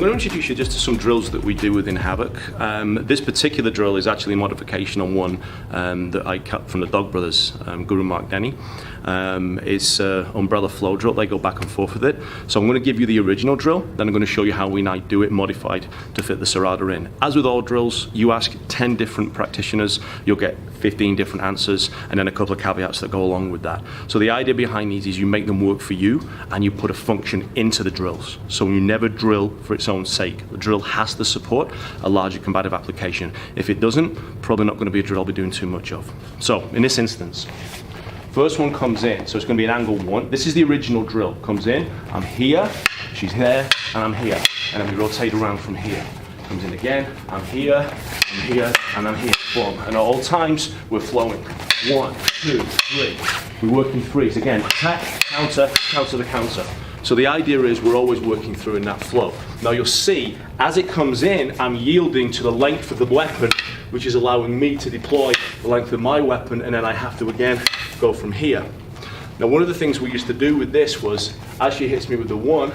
going to introduce you just to some drills that we do within Havoc. This particular drill is actually a modification on one that I cut from the Dog Brothers, Guru Mark Denny. It's umbrella flow drill. They go back and forth with it. So I'm going to give you the original drill, then I'm going to show you how we now do it modified to fit the Serrada in. As with all drills, you ask 10 different practitioners, you'll get 15 different answers, and then a couple of caveats that go along with that. So the idea behind these is you make them work for you, and you put a function into the drills. So you never drill for its own sake. The drill has to support a larger combative application. If it doesn't, probably not going to be a drill I'll be doing too much of. So in this instance, first one comes in, so it's going to be an angle 1. This is the original drill. Comes in, I'm here, she's there, and I'm here. And then we rotate around from here. Comes in again, I'm here, and I'm here. Boom. And at all times, we're flowing. 1, 2, 3. We work in threes. Again, attack, counter, counter to counter. So the idea is we're always working through in that flow. Now you'll see, as it comes in, I'm yielding to the length of the weapon, which is allowing me to deploy the length of my weapon, and then I have to again go from here. Now one of the things we used to do with this was, as she hits me with the 1,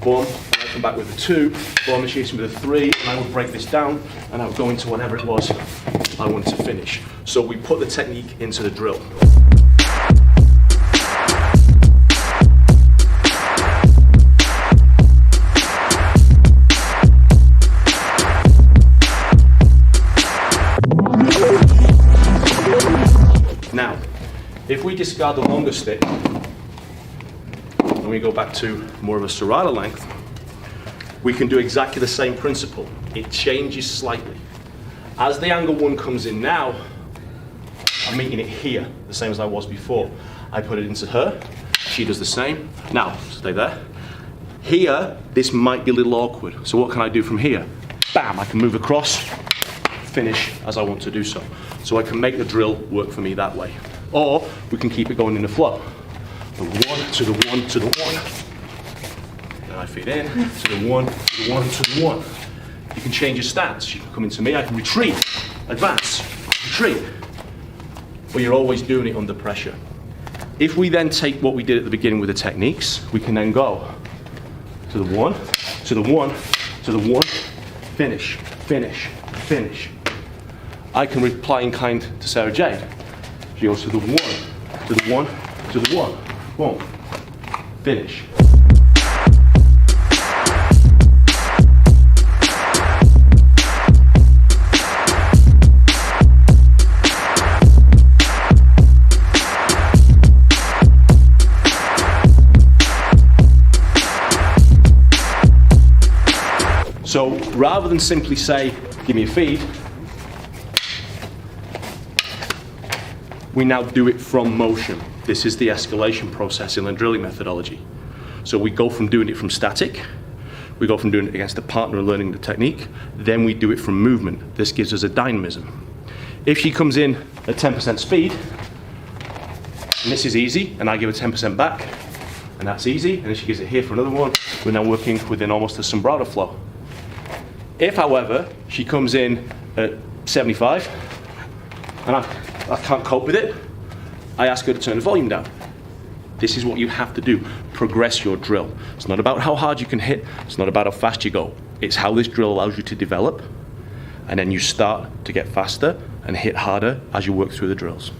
boom, and I come back with the 2, boom, and she hits me with the 3, and I would break this down, and I would go into whatever it was I wanted to finish. So we put the technique into the drill. Now, if we discard the longer stick, and we go back to more of a Serrada length, we can do exactly the same principle. It changes slightly. As the angle 1 comes in now, I'm making it here, the same as I was before. I put it into her, she does the same. Now, stay there. Here, this might be a little awkward. So what can I do from here? Bam, I can move across, finish as I want to do so. So I can make the drill work for me that way. Or we can keep it going in the flow. The 1 to the 1 to the 1. Then I feed in, to the 1, to the 1, to the 1. You can change your stance. You can come into me, I can retreat, advance, retreat. But you're always doing it under pressure. If we then take what we did at the beginning with the techniques, we can then go to the 1, to the 1, to the 1, finish, finish, finish. I can reply in kind to Sarah Jade. She goes to the 1, to the 1, to the 1, boom, finish. So rather than simply say, give me a feed, we now do it from motion. This is the escalation process in the drilling methodology. So we go from doing it from static, we go from doing it against the partner and learning the technique, then we do it from movement. This gives us a dynamism. If she comes in at 10% speed, and this is easy, and I give her 10% back, and that's easy, and then she gives it here for another one, we're now working within almost a sombrado flow. If, however, she comes in at 75, and I can't cope with it, I ask her to turn the volume down. This is what you have to do. Progress your drill. It's not about how hard you can hit, it's not about how fast you go. It's how this drill allows you to develop, and then you start to get faster and hit harder as you work through the drills.